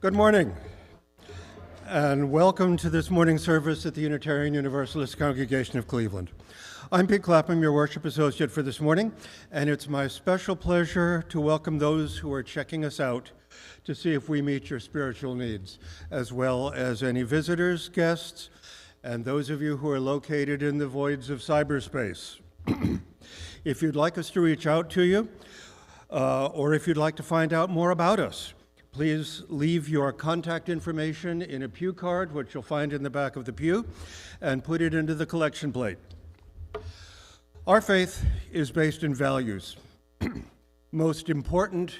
Good morning, and welcome to this morning's service at the Unitarian Universalist Congregation of Cleveland. I'm Pete Clapham, your worship associate for this morning, and it's my special pleasure to welcome those who are checking us out to see if we meet your spiritual needs, as well as any visitors, guests, and those of you who are located in the voids of cyberspace. If you'd like us to reach out to you, or if you'd like to find out more about us, please leave your contact information in a pew card, which you'll find in the back of the pew, and put it into the collection plate. Our faith is based in values. Most important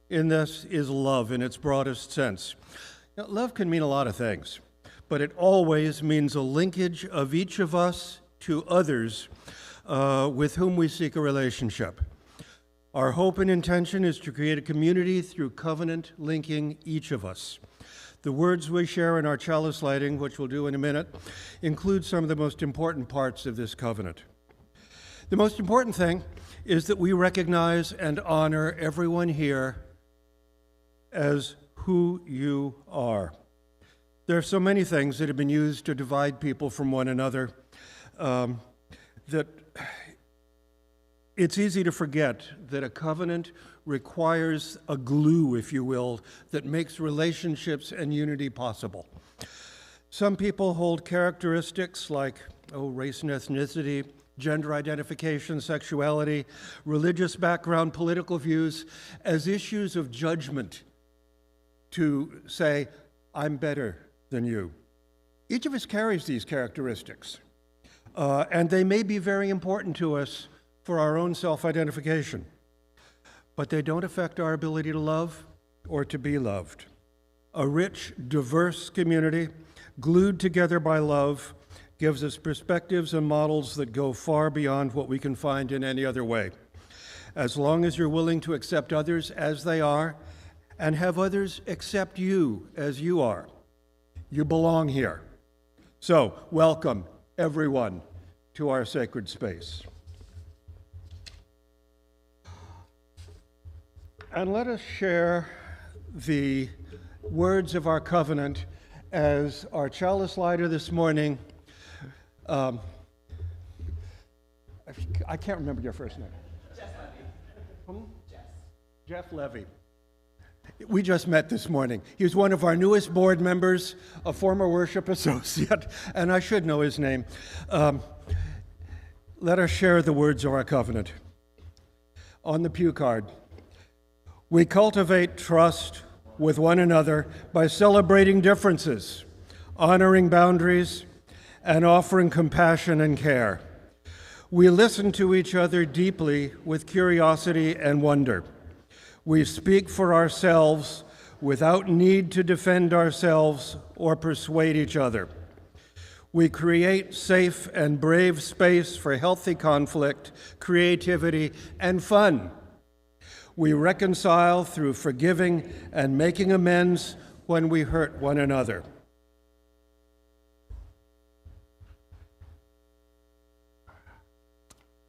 in this is love in its broadest sense. Now, love can mean a lot of things, but it always means a linkage of each of us to others with whom we seek a relationship. Our hope and intention is to create a community through covenant linking each of us. The words we share in our chalice lighting, which we'll do in a minute, include some of the most important parts of this covenant. The most important thing is that we recognize and honor everyone here as who you are. There are so many things that have been used to divide people from one another that it's easy to forget that a covenant requires a glue, if you will, that makes relationships and unity possible. Some people hold characteristics like, race and ethnicity, gender identification, sexuality, religious background, political views, as issues of judgment to say, I'm better than you. Each of us carries these characteristics, and they may be very important to us for our own self-identification, but they don't affect our ability to love or to be loved. A rich, diverse community, glued together by love, gives us perspectives and models that go far beyond what we can find in any other way. As long as you're willing to accept others as they are and have others accept you as you are, you belong here. So, welcome, everyone, to our sacred space. And let us share the words of our covenant as our chalice lighter this morning. I can't remember your first name. Jeff Levy. Who? Jeff Levy. We just met this morning. He's one of our newest board members, a former worship associate, and I should know his name. Let us share the words of our covenant. On the pew card, we cultivate trust with one another by celebrating differences, honoring boundaries, and offering compassion and care. We listen to each other deeply with curiosity and wonder. We speak for ourselves without need to defend ourselves or persuade each other. We create safe and brave space for healthy conflict, creativity, and fun. We reconcile through forgiving and making amends when we hurt one another.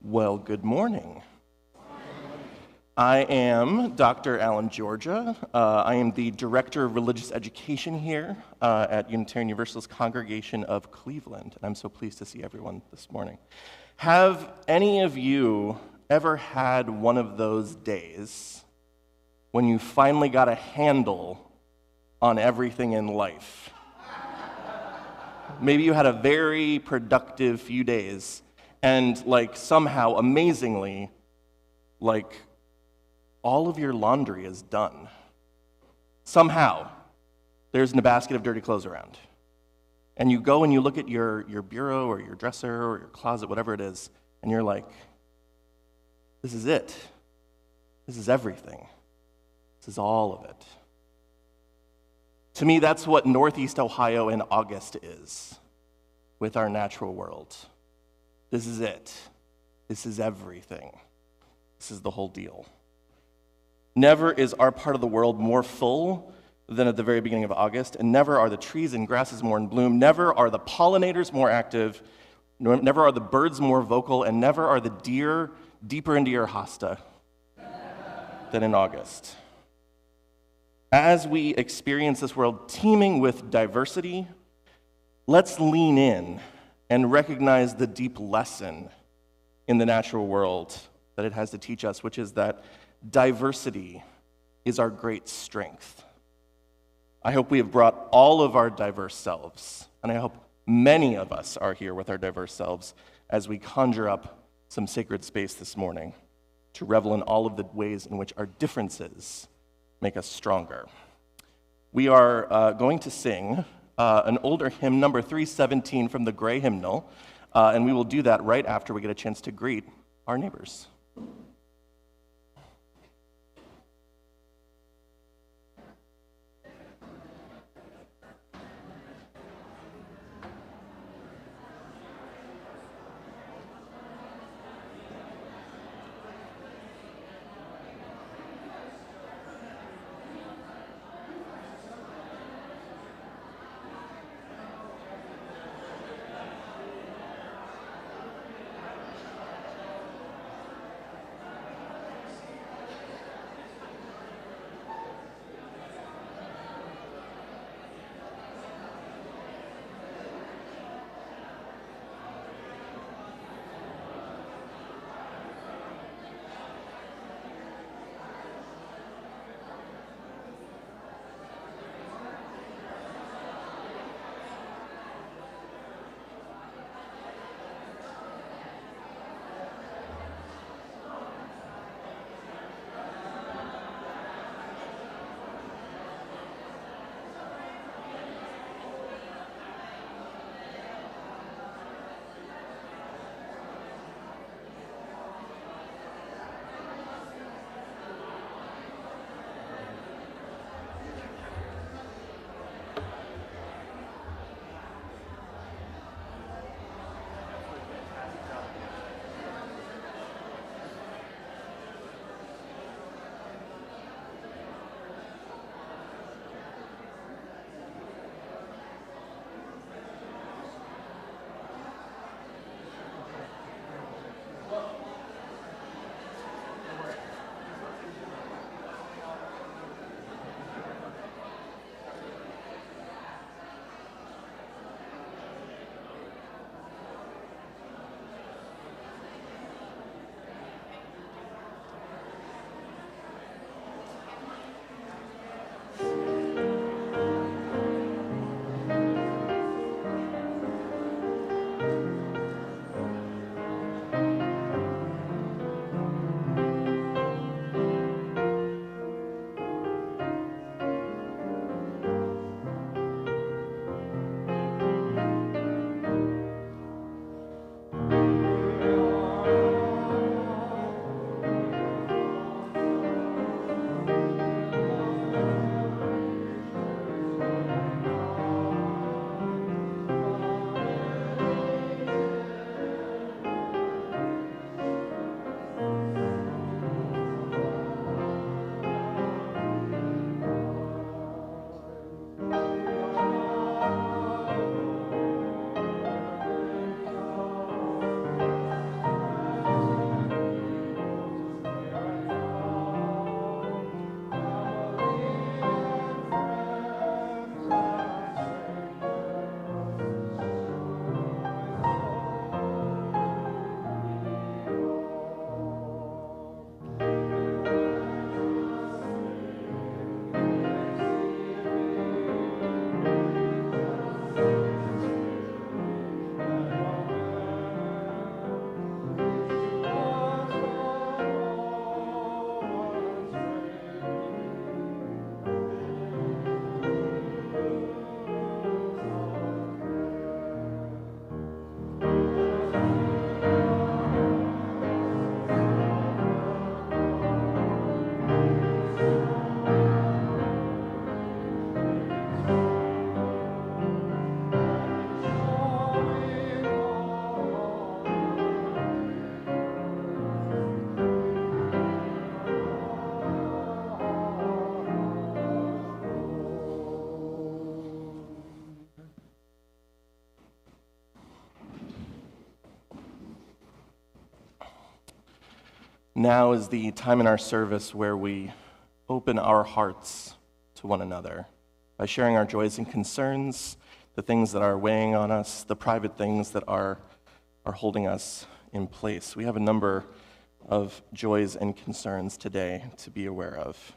Well, good morning. I am Dr. Allan, Georgia. I am the Director of Religious Education here at Unitarian Universalist Congregation of Cleveland. And I'm so pleased to see everyone this morning. Have any of you ever had one of those days when you finally got a handle on everything in life? Maybe you had a very productive few days, and somehow, amazingly, all of your laundry is done. Somehow, there's a basket of dirty clothes around. And you go and you look at your bureau or your dresser or your closet, whatever it is, and you're like, this is it. This is everything. This is all of it. To me, that's what Northeast Ohio in August is with our natural world. This is it. This is everything. This is the whole deal. Never is our part of the world more full than at the very beginning of August, and never are the trees and grasses more in bloom, never are the pollinators more active, never are the birds more vocal, and never are the deer deeper into your hosta than in August. As we experience this world teeming with diversity, let's lean in and recognize the deep lesson in the natural world that it has to teach us, which is that diversity is our great strength. I hope we have brought all of our diverse selves, and I hope many of us are here with our diverse selves as we conjure up some sacred space this morning to revel in all of the ways in which our differences make us stronger. We are going to sing an older hymn, number 317 from the Gray Hymnal, and we will do that right after we get a chance to greet our neighbors. Now is the time in our service where we open our hearts to one another by sharing our joys and concerns, the things that are weighing on us, the private things that are holding us in place. We have a number of joys and concerns today to be aware of.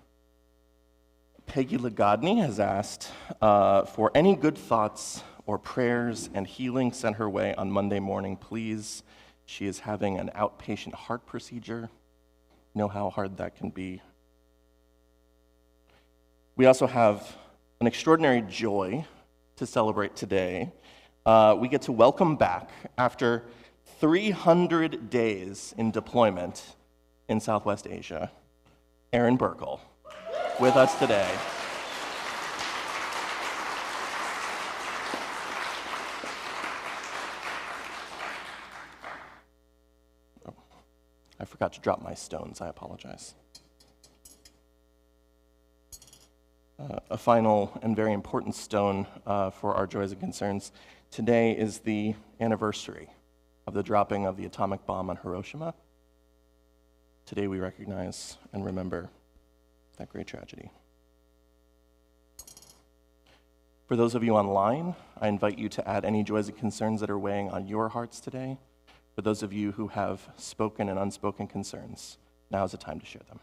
Peggy Lagodny has asked for any good thoughts or prayers and healing sent her way on Monday morning, please. She is having an outpatient heart procedure. You know how hard that can be. We also have an extraordinary joy to celebrate today. We get to welcome back, after 300 days in deployment in Southwest Asia, Aaron Burkle, with us today. Oh, I forgot to drop my stones. I apologize. A final and very important stone for our joys and concerns. Today is the anniversary of the dropping of the atomic bomb on Hiroshima. Today we recognize and remember that great tragedy. For those of you online, I invite you to add any joys and concerns that are weighing on your hearts today. For those of you who have spoken and unspoken concerns, now is the time to share them.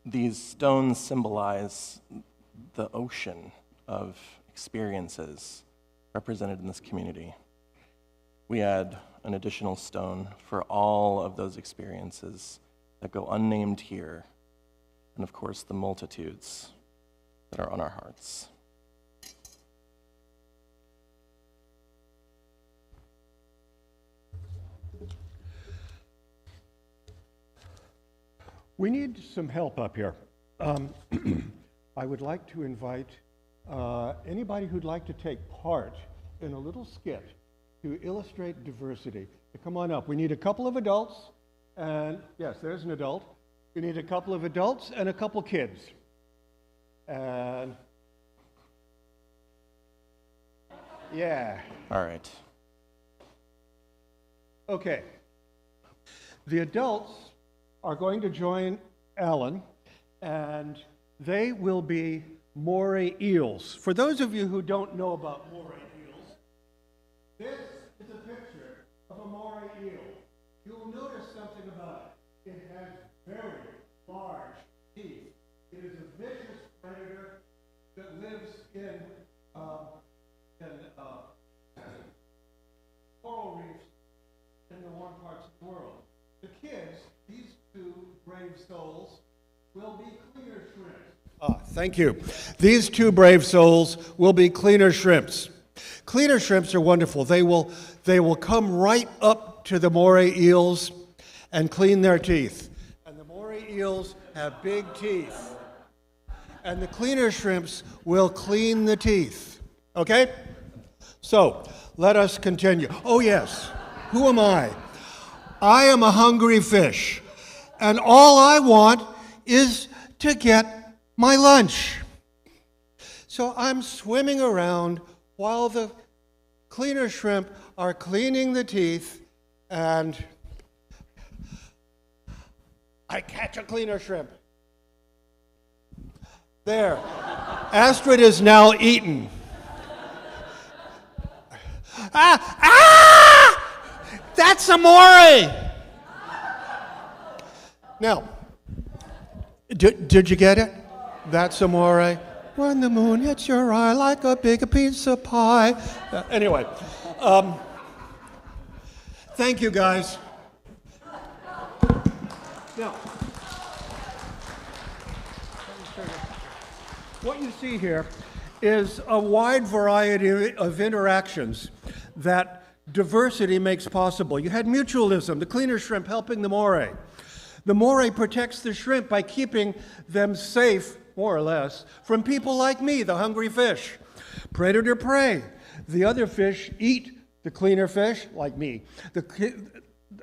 these stones symbolize the ocean of experiences represented in this community. We add an additional stone for all of those experiences that go unnamed here, and of course the multitudes that are on our hearts. We need some help up here. I would like to invite anybody who'd like to take part in a little skit to illustrate diversity. Come on up. We need a couple of adults, and yes, there's an adult. We need a couple of adults and a couple kids. And yeah. All right. Okay. The adults are going to join Allan, and they will be moray eels. For those of you who don't know about moray eels, this is a picture of a moray eel. You'll notice something about it. It has very large teeth. It is a vicious predator that lives in coral reefs in the warm parts of the world. The kids, these two brave souls, will be cleaner shrimps. Thank you. These two brave souls will be cleaner shrimps. Cleaner shrimps are wonderful. They will come right up to the moray eels and clean their teeth. And the moray eels have big teeth. And the cleaner shrimps will clean the teeth. Okay? So, let us continue. Oh yes, who am I? I am a hungry fish, and all I want is to get my lunch. So I'm swimming around while the cleaner shrimp are cleaning the teeth, and I catch a cleaner shrimp. There. Astrid is now eaten. That's a moray! Now, did you get it? That's a moray. When the moon hits your eye like a big pizza pie. Anyway, thank you guys. Now, what you see here is a wide variety of interactions that diversity makes possible. You had mutualism, the cleaner shrimp helping the moray. The moray protects the shrimp by keeping them safe, more or less, from people like me, the hungry fish. Predator prey. The other fish eat the cleaner fish, like me.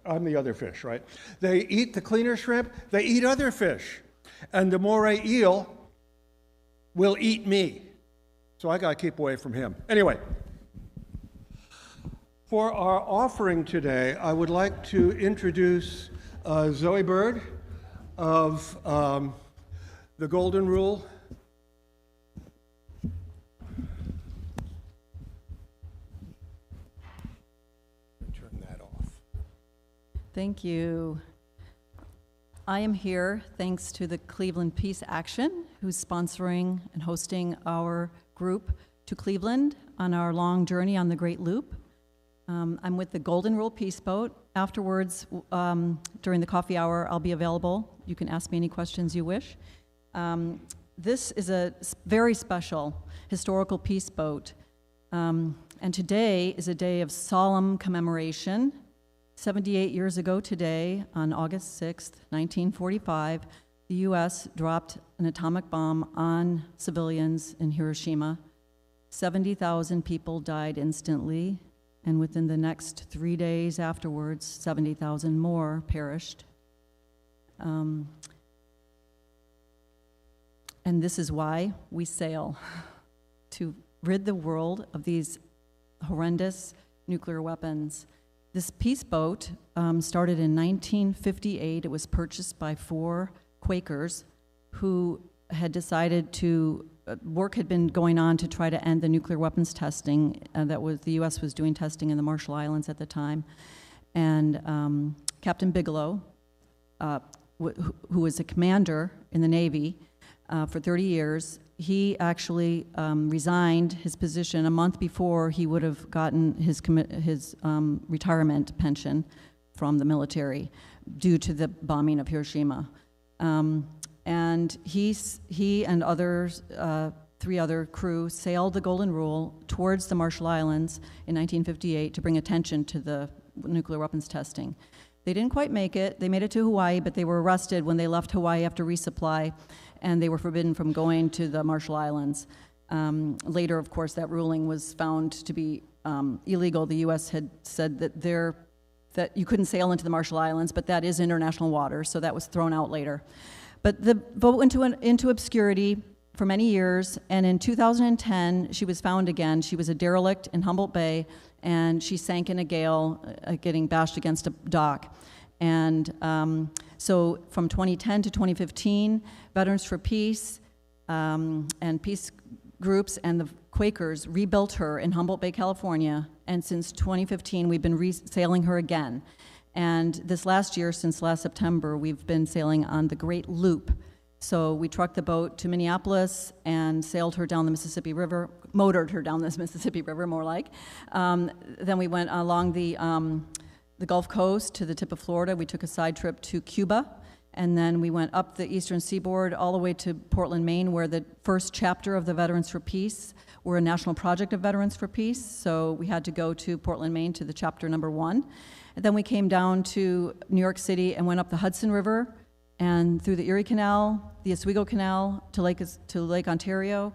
I'm the other fish, right? They eat the cleaner shrimp, they eat other fish. And the moray eel will eat me. So I gotta keep away from him. Anyway, for our offering today, I would like to introduce Zoe Bird of the Golden Rule. Turn that off. Thank you. I am here thanks to the Cleveland Peace Action, who's sponsoring and hosting our group to Cleveland on our long journey on the Great Loop. I'm with the Golden Rule Peace Boat. Afterwards, during the coffee hour, I'll be available. You can ask me any questions you wish. This is a very special historical peace boat. And today is a day of solemn commemoration. 78 years ago today, on August 6th, 1945, the U.S. dropped an atomic bomb on civilians in Hiroshima. 70,000 people died instantly, and within the next 3 days afterwards, 70,000 more perished. And this is why we sail, to rid the world of these horrendous nuclear weapons. This peace boat started in 1958. It was purchased by 4 Quakers who had decided to, work had been going on to try to end the nuclear weapons testing the U.S. was doing testing in the Marshall Islands at the time. And Captain Bigelow who was a commander in the Navy for 30 years. He actually resigned his position a month before he would have gotten his retirement pension from the military due to the bombing of Hiroshima. And he and others, 3 other crew, sailed the Golden Rule towards the Marshall Islands in 1958 to bring attention to the nuclear weapons testing. They didn't quite make it. They made it to Hawaii, but they were arrested when they left Hawaii after resupply, and they were forbidden from going to the Marshall Islands. Later, of course, that ruling was found to be illegal. The U.S. had said that you couldn't sail into the Marshall Islands, but that is international water, so that was thrown out later. But the boat went into obscurity for many years, and in 2010, she was found again. She was a derelict in Humboldt Bay, and she sank in a gale, getting bashed against a dock. And so from 2010 to 2015, Veterans for Peace and peace groups and the Quakers rebuilt her in Humboldt Bay, California, and since 2015, we've been sailing her again. And this last year, since last September, we've been sailing on the Great Loop. So we trucked the boat to Minneapolis and sailed her down the Mississippi River, motored her down this Mississippi River, more like. Then we went along the Gulf Coast to the tip of Florida. We took a side trip to Cuba, and then we went up the eastern seaboard all the way to Portland, Maine, where the first chapter of the Veterans for Peace, we're a national project of Veterans for Peace, so we had to go to Portland, Maine to the chapter number 1. And then we came down to New York City and went up the Hudson River and through the Erie Canal, the Oswego Canal to Lake Ontario,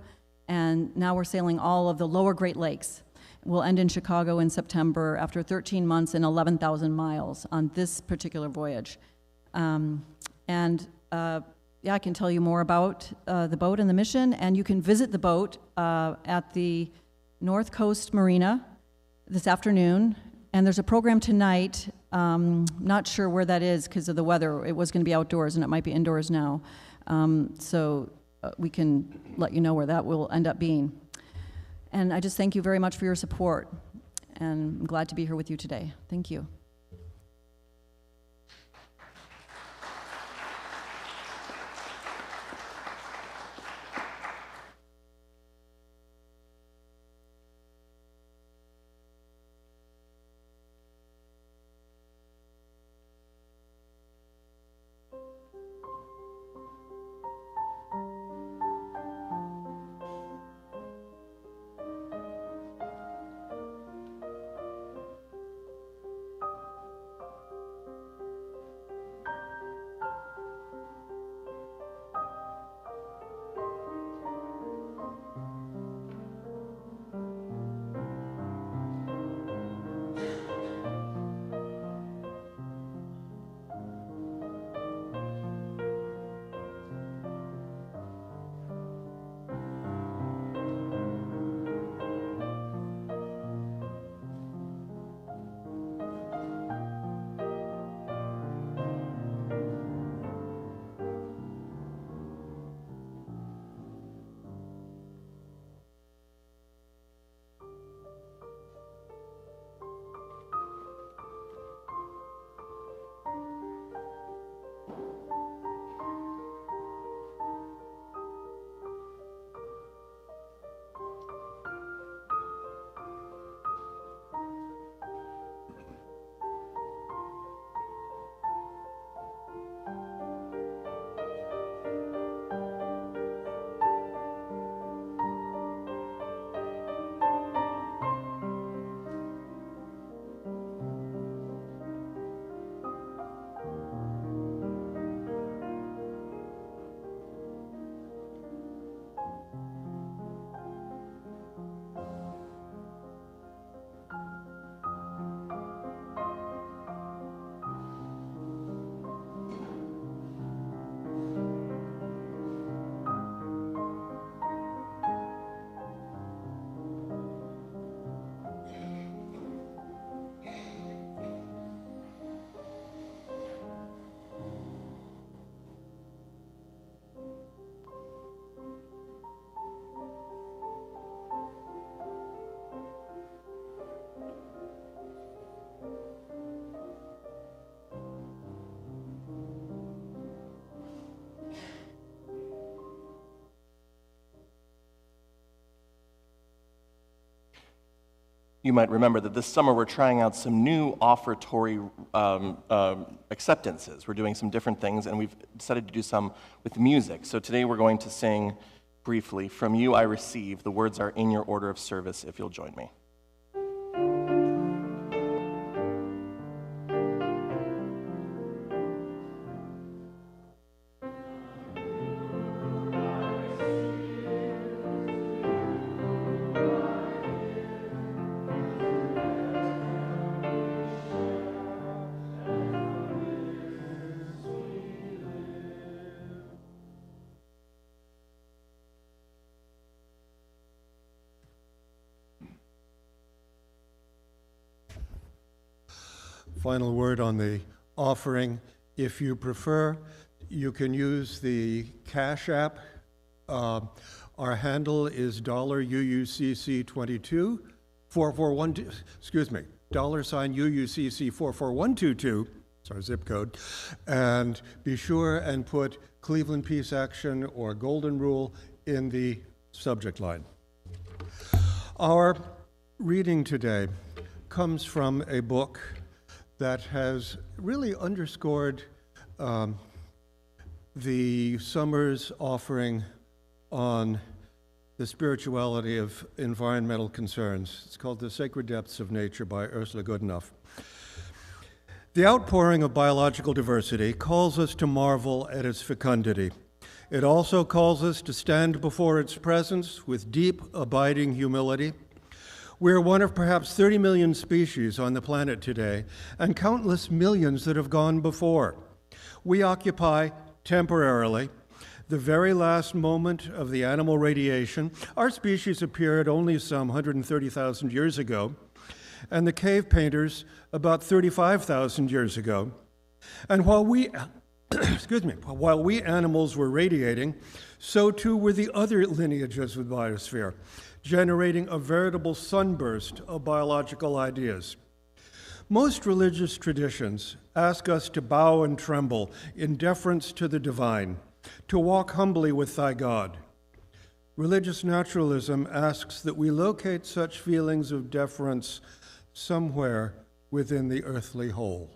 and now we're sailing all of the lower Great Lakes. We'll end in Chicago in September after 13 months and 11,000 miles on this particular voyage. Yeah, I can tell you more about the boat and the mission, and you can visit the boat at the North Coast Marina this afternoon. And there's a program tonight, not sure where that is because of the weather. It was going to be outdoors, and it might be indoors now. So we can let you know where that will end up being. And I just thank you very much for your support, and I'm glad to be here with you today. Thank you. you might remember that this summer we're trying out some new offertory acceptances. We're doing some different things, and we've decided to do some with music. So today we're going to sing briefly, "From You I Receive." The words are in your order of service, if you'll join me. Final word on the offering. If you prefer, you can use the Cash App. Our handle is $UUCC22 4412, excuse me, $UUCC 44122, it's our zip code. And be sure and put Cleveland Peace Action or Golden Rule in the subject line. Our reading today comes from a book that has really underscored the summer's offering on the spirituality of environmental concerns. It's called The Sacred Depths of Nature by Ursula Goodenough. The outpouring of biological diversity calls us to marvel at its fecundity. It also calls us to stand before its presence with deep, abiding humility. We're one of perhaps 30 million species on the planet today, and countless millions that have gone before. We occupy, temporarily, the very last moment of the animal radiation. Our species appeared only some 130,000 years ago, and the cave painters about 35,000 years ago. And while we, while we animals were radiating, so too were the other lineages of the biosphere, generating a veritable sunburst of biological ideas. Most religious traditions ask us to bow and tremble in deference to the divine, to walk humbly with thy God. Religious naturalism asks that we locate such feelings of deference somewhere within the earthly whole.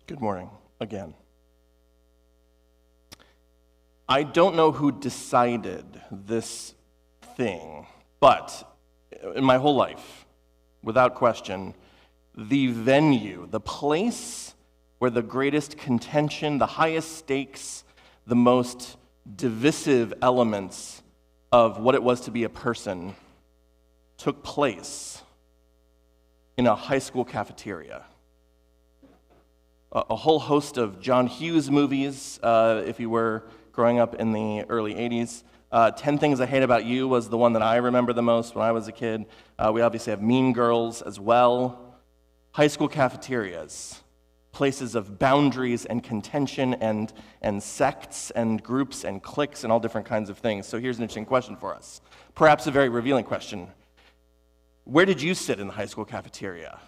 Good morning, again. I don't know who decided this thing, but in my whole life, without question, the venue, the place where the greatest contention, the highest stakes, the most divisive elements of what it was to be a person took place in a high school cafeteria. A whole host of John Hughes movies, if you were growing up in the early 80s. 10 Things I Hate About You was the one that I remember the most when I was a kid. We obviously have Mean Girls as well. High school cafeterias, places of boundaries and contention and sects and groups and cliques and all different kinds of things. So here's an interesting question for us. Perhaps a very revealing question. Where did you sit in the high school cafeteria?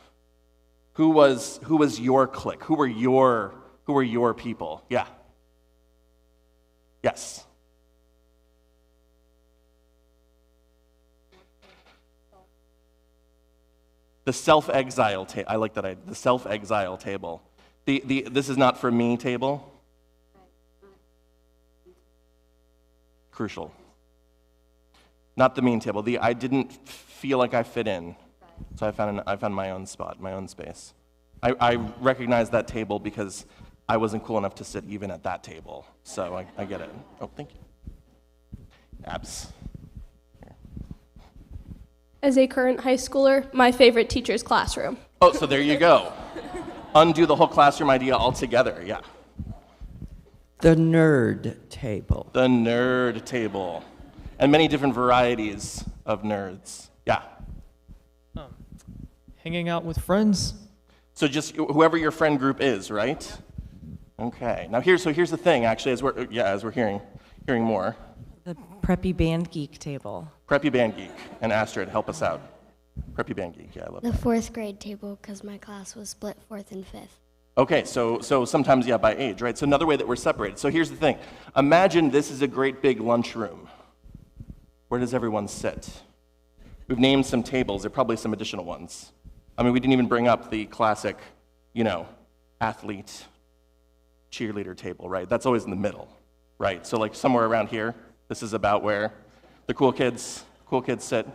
Who was your clique? Who were your people? Yeah. Yes. The self-exile table. I like that. The self-exile table. The this is not for me table. Crucial. Not the mean table. I didn't feel like I fit in. So I found my own spot, my own space. I recognize that table because I wasn't cool enough to sit even at that table. So I get it. Oh, thank you. Abs. Here. As a current high schooler, my favorite teacher's classroom. Oh, so there you go. Undo the whole classroom idea altogether, yeah. The nerd table. The nerd table. And many different varieties of nerds. Yeah. Hanging out with friends. So just whoever your friend group is, right? Okay. Now here's the thing, actually, as we're hearing more. The preppy band geek table. Preppy Band Geek and Astrid, help us out. Preppy Band Geek, yeah, I love The that. 4th grade table, because my class was split 4th and 5th. Okay, so sometimes, yeah, by age, right? So another way that we're separated. So here's the thing. Imagine this is a great big lunchroom. Where does everyone sit? We've named some tables. There are probably some additional ones. I mean, we didn't even bring up the classic, athlete, cheerleader table, right? That's always in the middle, right? So like somewhere around here, this is about where the cool kids sit.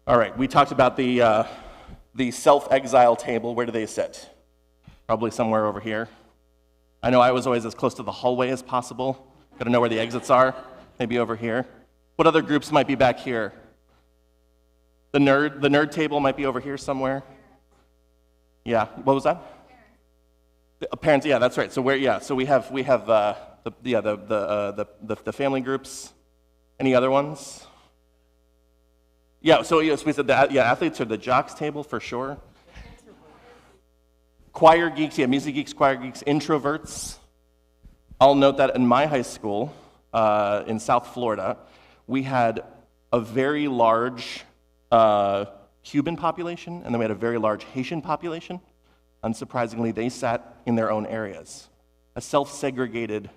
All right, we talked about the self-exile table. Where do they sit? Probably somewhere over here. I know I was always as close to the hallway as possible. Got to know where the exits are. Maybe over here. What other groups might be back here? The nerd table might be over here somewhere. Yeah, what was that? Parents, yeah, that's right. So so we have the family groups. Any other ones? Yeah, so yes, we said that. Yeah, athletes are the jocks table for sure. Choir geeks, yeah, music geeks, choir geeks, introverts. I'll note that in my high school in South Florida, we had a very large Cuban population, and then we had a very large Haitian population. Unsurprisingly, they sat in their own areas. A self-segregated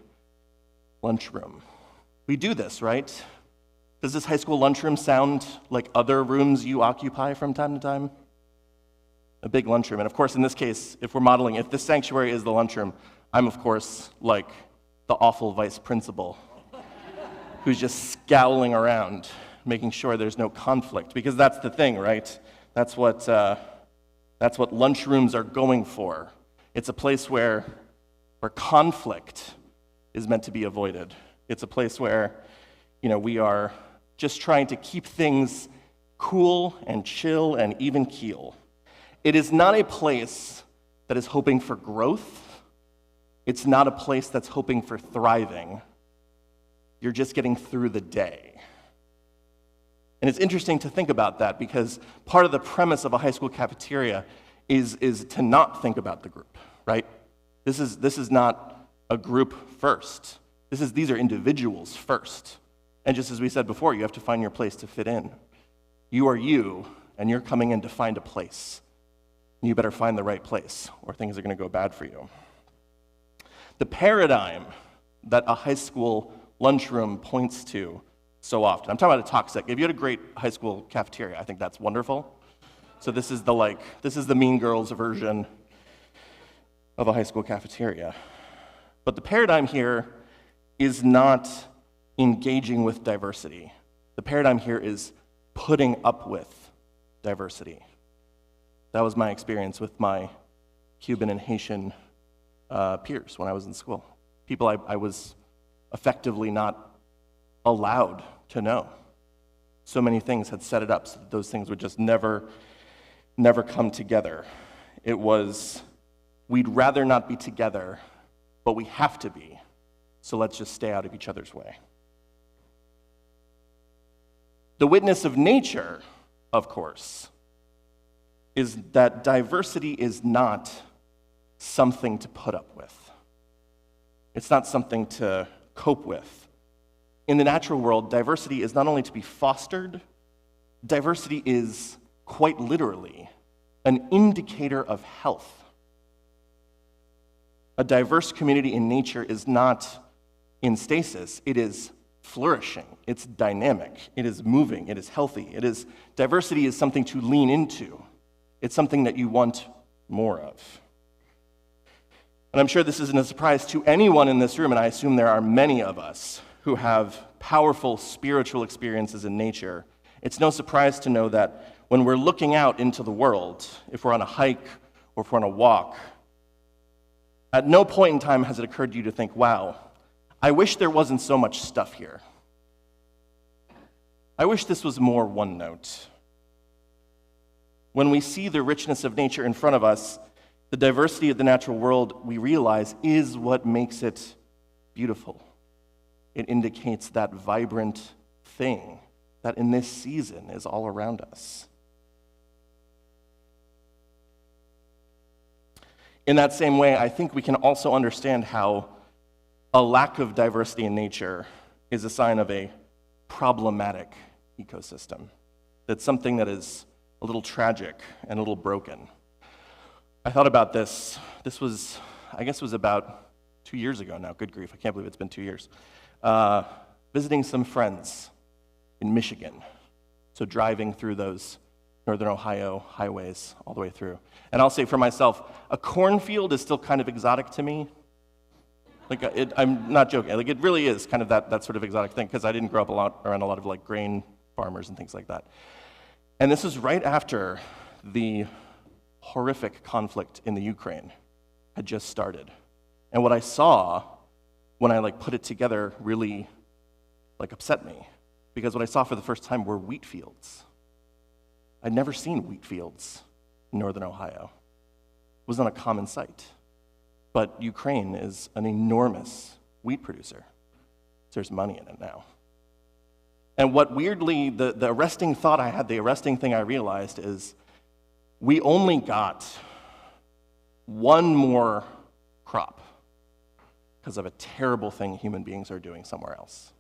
lunchroom. We do this, right? Does this high school lunchroom sound like other rooms you occupy from time to time? A big lunchroom. And of course, in this case, if this sanctuary is the lunchroom, I'm, of course, like the awful vice principal who's just scowling around, making sure there's no conflict. Because that's the thing, right? That's what lunchrooms are going for. It's a place where conflict is meant to be avoided. It's a place where, we are just trying to keep things cool and chill and even keel. It is not a place that is hoping for growth. It's not a place that's hoping for thriving. You're just getting through the day. And it's interesting to think about that because part of the premise of a high school cafeteria is to not think about the group, right? This is not a group first. These are individuals first. And just as we said before, you have to find your place to fit in. You are you, and you're coming in to find a place. You better find the right place, or things are going to go bad for you. The paradigm that a high school lunchroom points to so often. I'm talking about a toxic. If you had a great high school cafeteria, I think that's wonderful. So this is the Mean Girls version of a high school cafeteria. But the paradigm here is not engaging with diversity. The paradigm here is putting up with diversity. That was my experience with my Cuban and Haitian peers when I was in school. People I was effectively not allowed to know. So many things had set it up so that those things would just never come together. It was, we'd rather not be together, but we have to be, so let's just stay out of each other's way. The witness of nature, of course, is that diversity is not something to put up with. It's not something to cope with. In the natural world, diversity is not only to be fostered, diversity is quite literally an indicator of health. A diverse community in nature is not in stasis, it is flourishing, it's dynamic, it is moving, it is healthy. Diversity is something to lean into. It's something that you want more of. And I'm sure this isn't a surprise to anyone in this room, and I assume there are many of us who have powerful spiritual experiences in nature. It's no surprise to know that when we're looking out into the world, if we're on a hike or if we're on a walk, at no point in time has it occurred to you to think, wow, I wish there wasn't so much stuff here. I wish this was more one note. When we see the richness of nature in front of us, the diversity of the natural world, we realize, is what makes it beautiful. It indicates that vibrant thing that in this season is all around us. In that same way, I think we can also understand how a lack of diversity in nature is a sign of a problematic ecosystem. That's something that is a little tragic and a little broken. I thought about this. This was, I guess it was about 2 years ago now. Good grief, I can't believe it's been 2 years. Visiting some friends in Michigan. So driving through those Northern Ohio highways all the way through. And I'll say for myself, a cornfield is still kind of exotic to me. Like, I'm not joking. Like, it really is kind of that sort of exotic thing, because I didn't grow up around a lot of like grain farmers and things like that. And this is right after the horrific conflict in the Ukraine had just started. And what I saw when I like put it together really like upset me, because what I saw for the first time were wheat fields. I'd never seen wheat fields in Northern Ohio. It wasn't a common sight. But Ukraine is an enormous wheat producer. So there's money in it now. And what weirdly, the arresting thought I had, the arresting thing I realized is we only got one more crop because of a terrible thing human beings are doing somewhere else.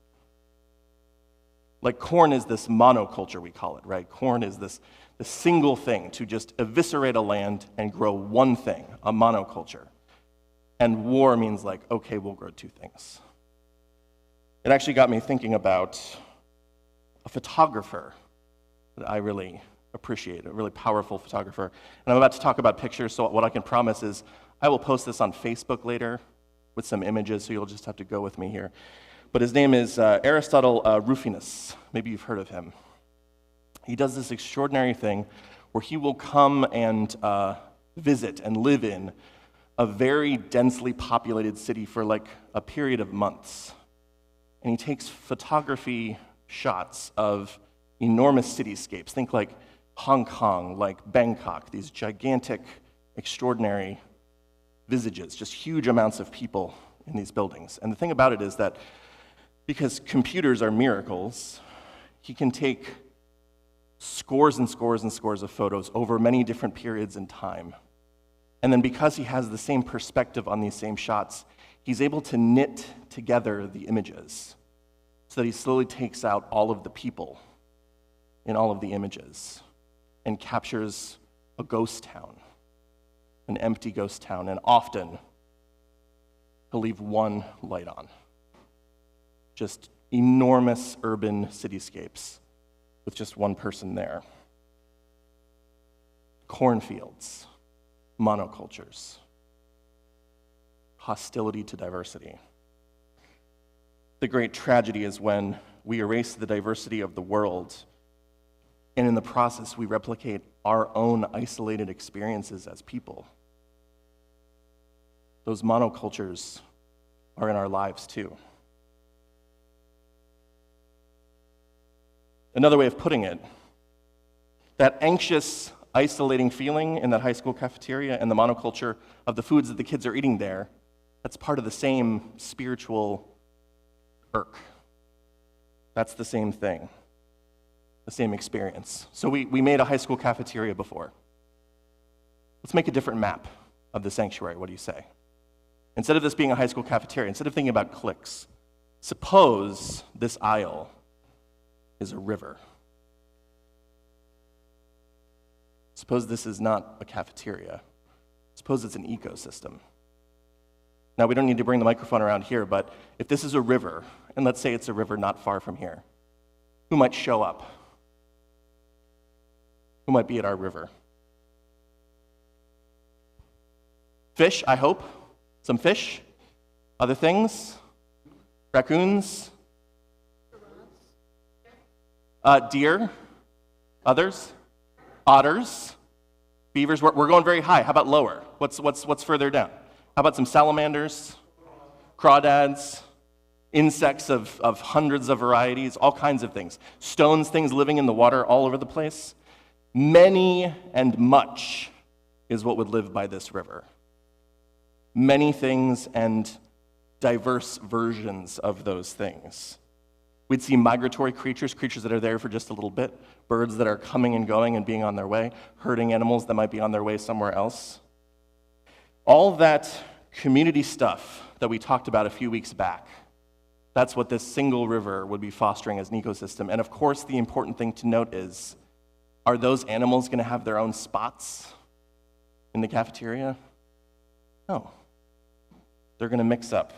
Like corn is this monoculture, we call it, right? Corn is this single thing to just eviscerate a land and grow one thing, a monoculture. And war means like, okay, we'll grow two things. It actually got me thinking about a photographer that I really appreciate, a really powerful photographer. And I'm about to talk about pictures, so what I can promise is I will post this on Facebook later with some images, so you'll just have to go with me here. But his name is Aristotle Rufinus. Maybe you've heard of him. He does this extraordinary thing where he will come and visit and live in a very densely populated city for like a period of months. And he takes photography shots of enormous cityscapes. Think like Hong Kong, like Bangkok, these gigantic, extraordinary visages, just huge amounts of people in these buildings. And the thing about it is that because computers are miracles, he can take scores and scores and scores of photos over many different periods in time. And then because he has the same perspective on these same shots, he's able to knit together the images so that he slowly takes out all of the people in all of the images and captures a ghost town, an empty ghost town, and often he'll leave one light on. Just enormous urban cityscapes with just one person there. Cornfields, monocultures, hostility to diversity. The great tragedy is when we erase the diversity of the world, and in the process we replicate our own isolated experiences as people. Those monocultures are in our lives too. Another way of putting it, that anxious, isolating feeling in that high school cafeteria and the monoculture of the foods that the kids are eating there, that's part of the same spiritual irk. That's the same thing, the same experience. So we made a high school cafeteria before. Let's make a different map of the sanctuary. What do you say? Instead of this being a high school cafeteria, instead of thinking about cliques, suppose this aisle is a river. Suppose this is not a cafeteria. Suppose it's an ecosystem. Now, we don't need to bring the microphone around here, but if this is a river, and let's say it's a river not far from here, who might show up? Who might be at our river? Fish, I hope. Some fish. Other things? Raccoons? Deer? Others? Otters? Beavers? We're going very high. How about lower? What's further down? How about some salamanders? Crawdads? Insects of hundreds of varieties? All kinds of things. Stones, things living in the water all over the place. Many and much is what would live by this river. Many things and diverse versions of those things. We'd see migratory creatures, creatures that are there for just a little bit, birds that are coming and going and being on their way, herding animals that might be on their way somewhere else. All that community stuff that we talked about a few weeks back, that's what this single river would be fostering as an ecosystem. And of course, the important thing to note is, are those animals going to have their own spots in the cafeteria? No. They're going to mix up.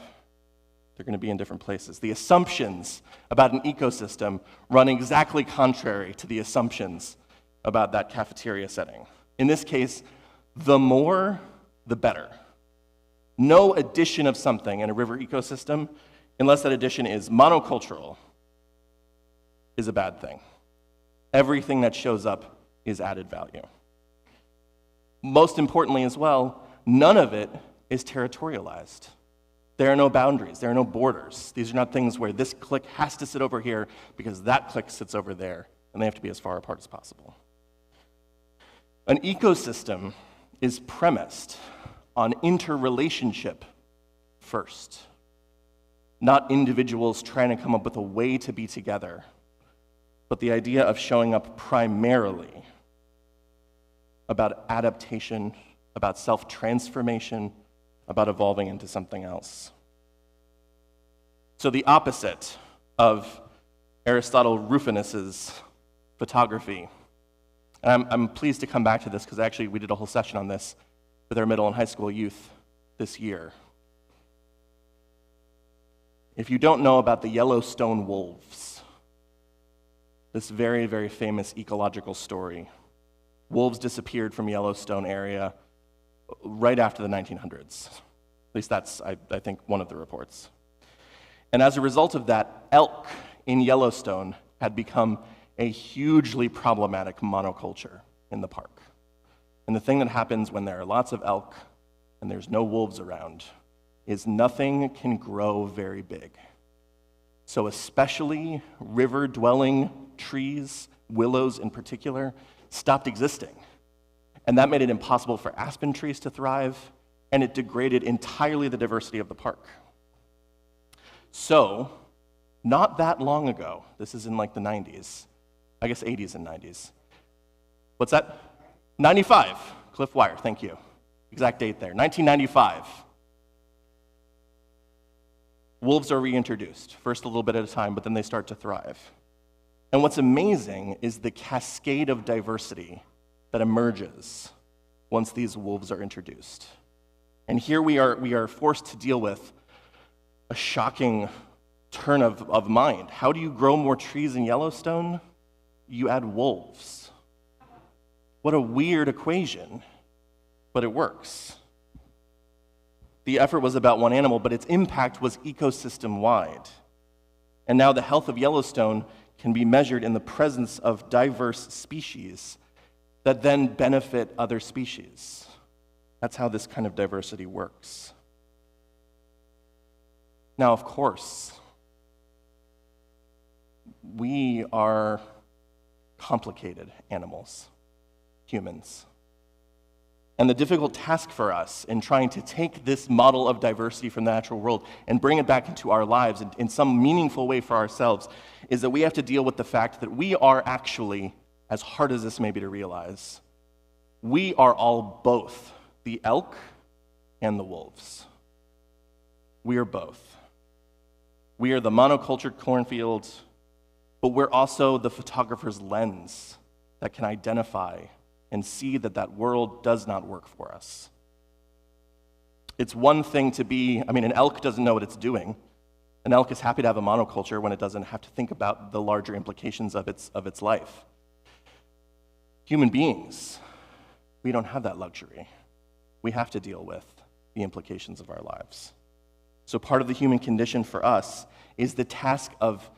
They're going to be in different places. The assumptions about an ecosystem run exactly contrary to the assumptions about that cafeteria setting. In this case, the more, the better. No addition of something in a river ecosystem, unless that addition is monocultural, is a bad thing. Everything that shows up is added value. Most importantly as well, none of it is territorialized. There are no boundaries, there are no borders. These are not things where this clique has to sit over here because that clique sits over there, and they have to be as far apart as possible. An ecosystem is premised on interrelationship first, not individuals trying to come up with a way to be together, but the idea of showing up primarily about adaptation, about self-transformation, about evolving into something else. So the opposite of Aristotle Rufinus's photography, and I'm pleased to come back to this because actually we did a whole session on this with our middle and high school youth this year. If you don't know about the Yellowstone wolves, this very, very famous ecological story, wolves disappeared from Yellowstone area right after the 1900s. At least that's, I think, one of the reports. And as a result of that, elk in Yellowstone had become a hugely problematic monoculture in the park. And the thing that happens when there are lots of elk and there's no wolves around is nothing can grow very big. So especially river-dwelling trees, willows in particular, stopped existing. And that made it impossible for aspen trees to thrive, and it degraded entirely the diversity of the park. So, not that long ago, this is in like the 90s, I guess 80s and 90s. What's that? 95, Cliff Wire, thank you. Exact date there, 1995. Wolves are reintroduced, first a little bit at a time, but then they start to thrive. And what's amazing is the cascade of diversity that emerges once these wolves are introduced. And here we are forced to deal with a shocking turn of mind. How do you grow more trees in Yellowstone? You add wolves. What a weird equation, but it works. The effort was about one animal, but its impact was ecosystem-wide. And now the health of Yellowstone can be measured in the presence of diverse species that then benefit other species. That's how this kind of diversity works. Now, of course, we are complicated animals, humans. And the difficult task for us in trying to take this model of diversity from the natural world and bring it back into our lives in some meaningful way for ourselves is that we have to deal with the fact that we are actually, as hard as this may be to realize, we are all both the elk and the wolves. We are both. We are the monocultured cornfield, but we're also the photographer's lens that can identify and see that that world does not work for us. It's one thing to be, an elk doesn't know what it's doing. An elk is happy to have a monoculture when it doesn't have to think about the larger implications of its life. Human beings, we don't have that luxury. We have to deal with the implications of our lives. So part of the human condition for us is the task of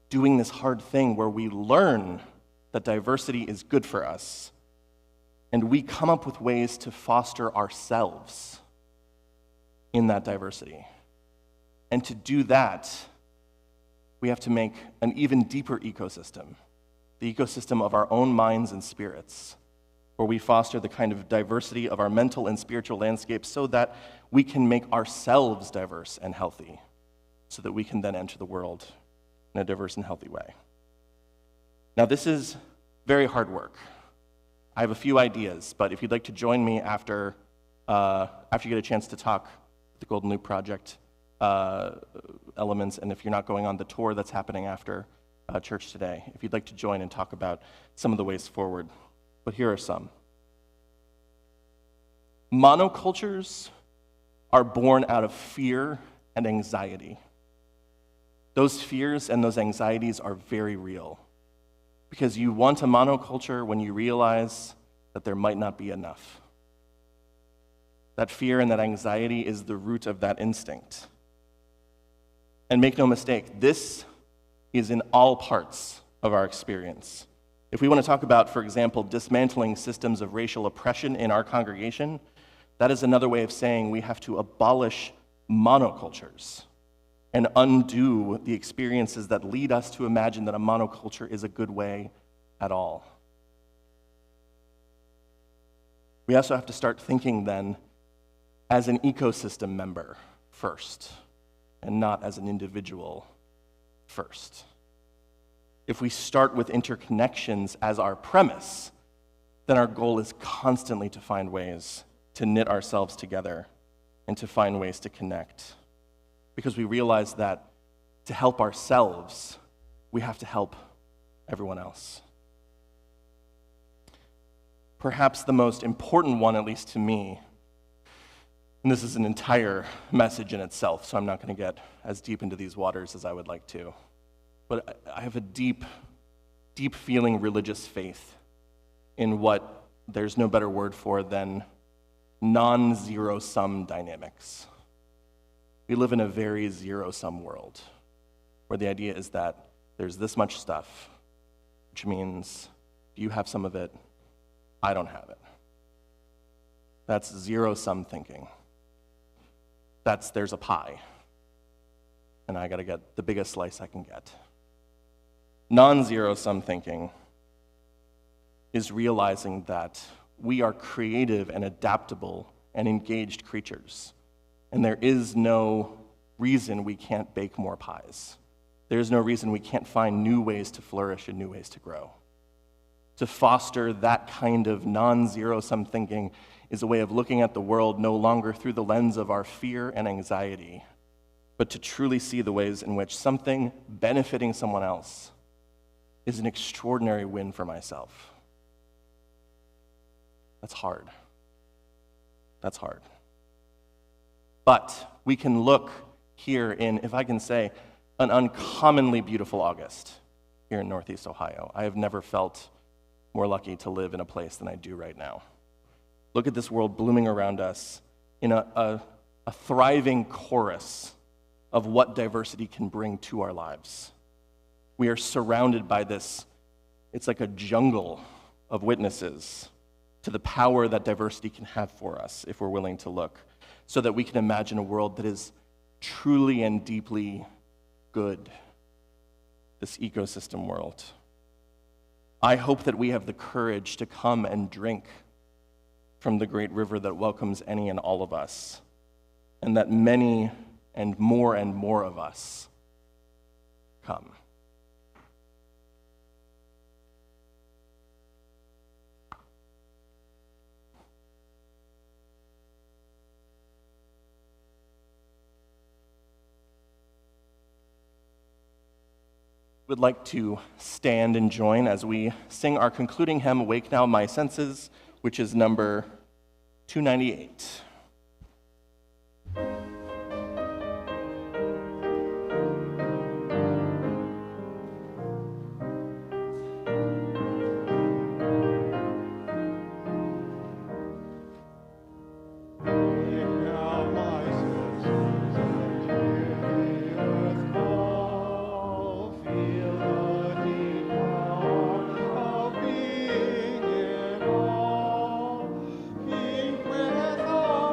doing this hard thing where we learn that diversity is good for us, and we come up with ways to foster ourselves in that diversity. And to do that, we have to make an even deeper ecosystem, the ecosystem of our own minds and spirits, where we foster the kind of diversity of our mental and spiritual landscape so that we can make ourselves diverse and healthy, so that we can then enter the world in a diverse and healthy way. Now, this is very hard work. I have a few ideas, but if you'd like to join me after you get a chance to talk the Golden Loop Project elements, and if you're not going on the tour that's happening after church today, if you'd like to join and talk about some of the ways forward. But here are some. Monocultures are born out of fear and anxiety. Those fears and those anxieties are very real, because you want a monoculture when you realize that there might not be enough. That fear and that anxiety is the root of that instinct. And make no mistake, this is in all parts of our experience. If we want to talk about, for example, dismantling systems of racial oppression in our congregation, that is another way of saying we have to abolish monocultures and undo the experiences that lead us to imagine that a monoculture is a good way at all. We also have to start thinking then as an ecosystem member first, and not as an individual first. If we start with interconnections as our premise, then our goal is constantly to find ways to knit ourselves together and to find ways to connect. Because we realize that to help ourselves, we have to help everyone else. Perhaps the most important one, at least to me, and this is an entire message in itself, so I'm not going to get as deep into these waters as I would like to. But I have a deep, deep feeling religious faith in what there's no better word for than non-zero-sum dynamics. We live in a very zero-sum world, where the idea is that there's this much stuff, which means if you have some of it, I don't have it. That's zero-sum thinking. There's a pie, and I got to get the biggest slice I can get. Non-zero-sum thinking is realizing that we are creative and adaptable and engaged creatures, and there is no reason we can't bake more pies. There's no reason we can't find new ways to flourish and new ways to grow. To foster that kind of non-zero-sum thinking is a way of looking at the world no longer through the lens of our fear and anxiety, but to truly see the ways in which something benefiting someone else is an extraordinary win for myself. That's hard. That's hard. But we can look here in, if I can say, an uncommonly beautiful August here in Northeast Ohio. I have never felt more lucky to live in a place than I do right now. Look at this world blooming around us in a thriving chorus of what diversity can bring to our lives. We are surrounded by this, it's like a jungle of witnesses to the power that diversity can have for us if we're willing to look, so that we can imagine a world that is truly and deeply good, this ecosystem world. I hope that we have the courage to come and drink from the great river that welcomes any and all of us, and that many and more of us come. Would like to stand and join as we sing our concluding hymn, Awake Now My Senses, which is number 298. With all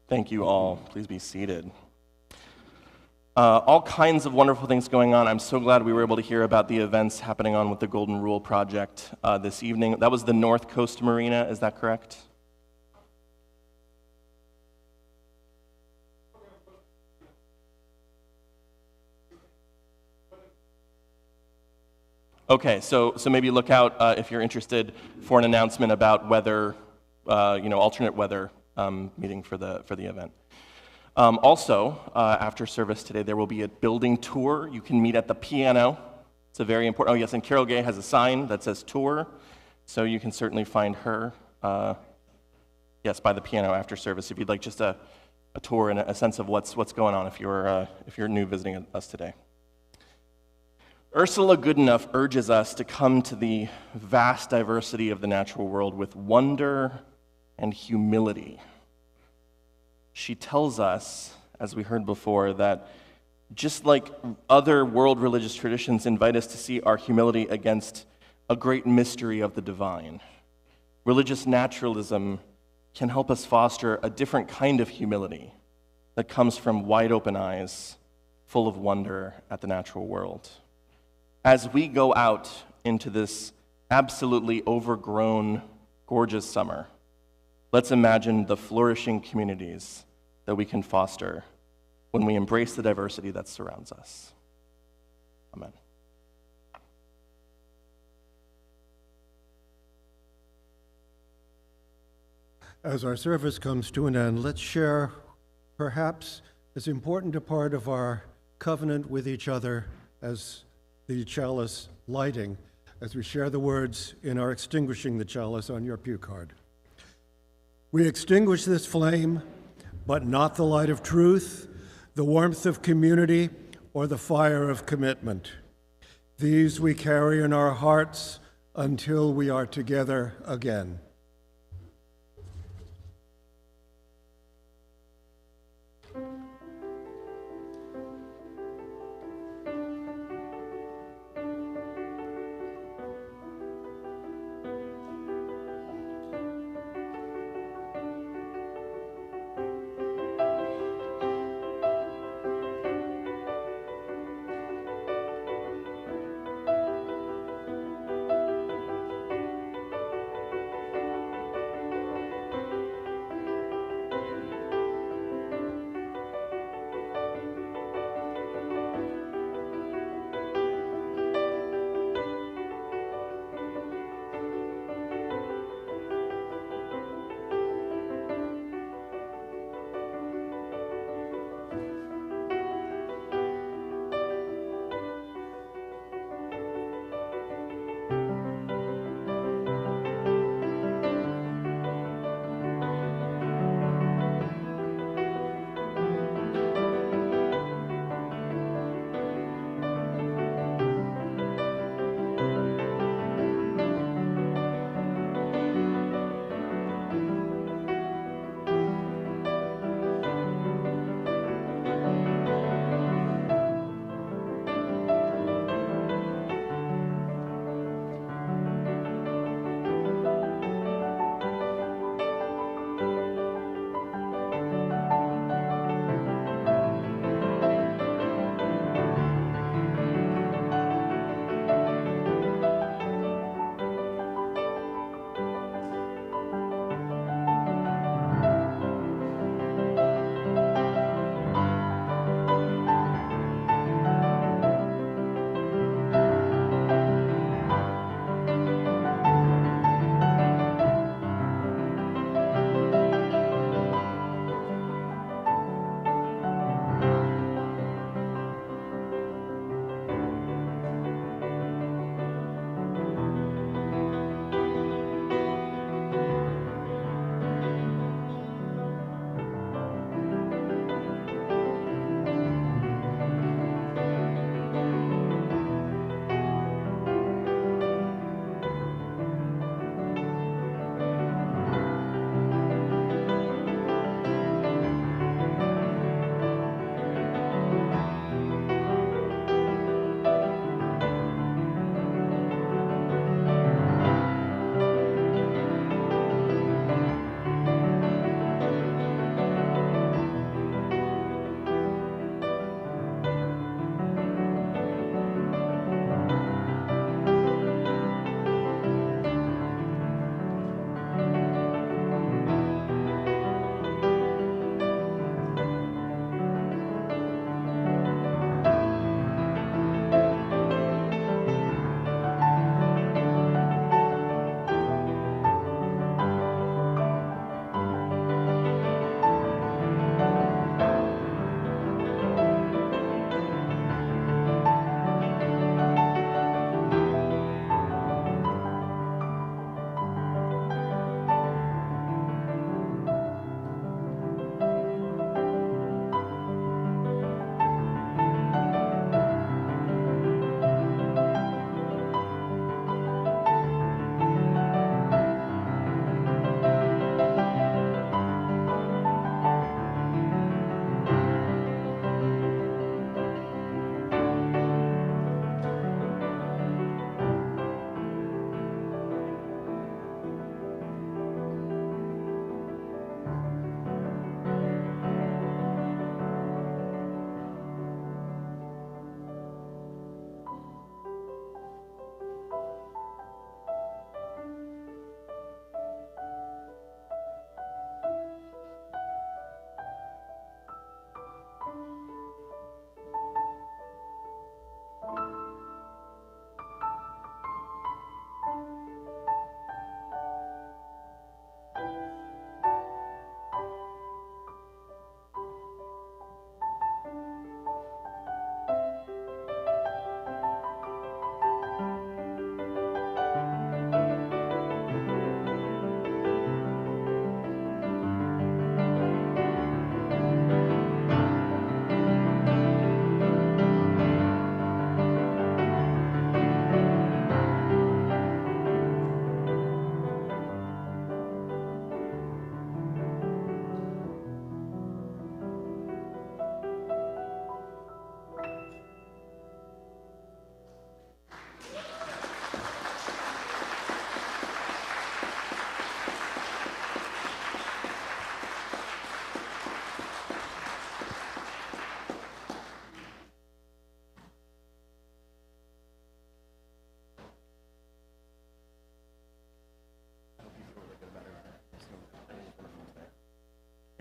Thank you all. Please be seated. All kinds of wonderful things going on. I'm so glad we were able to hear about the events happening on with the Golden Rule Project this evening. That was the North Coast Marina, is that correct? Okay, so maybe look out if you're interested for an announcement about weather, alternate weather meeting for the event. Also, after service today, there will be a building tour. You can meet at the piano. It's a very important. Oh yes, and Carol Gay has a sign that says tour, so you can certainly find her. Yes, by the piano after service, if you'd like just a tour and a sense of what's going on if you're new visiting us today. Ursula Goodenough urges us to come to the vast diversity of the natural world with wonder and humility. She tells us, as we heard before, that just like other world religious traditions invite us to see our humility against a great mystery of the divine, religious naturalism can help us foster a different kind of humility that comes from wide open eyes, full of wonder at the natural world. As we go out into this absolutely overgrown, gorgeous summer, let's imagine the flourishing communities that we can foster when we embrace the diversity that surrounds us. Amen. As our service comes to an end, let's share perhaps as important a part of our covenant with each other as the chalice lighting, as we share the words in our extinguishing the chalice on your pew card. We extinguish this flame, but not the light of truth, the warmth of community, or the fire of commitment. These we carry in our hearts until we are together again.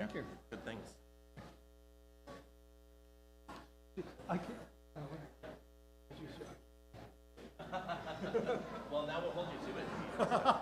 Thank you. Good things. I can't. Well, now we'll hold you to it.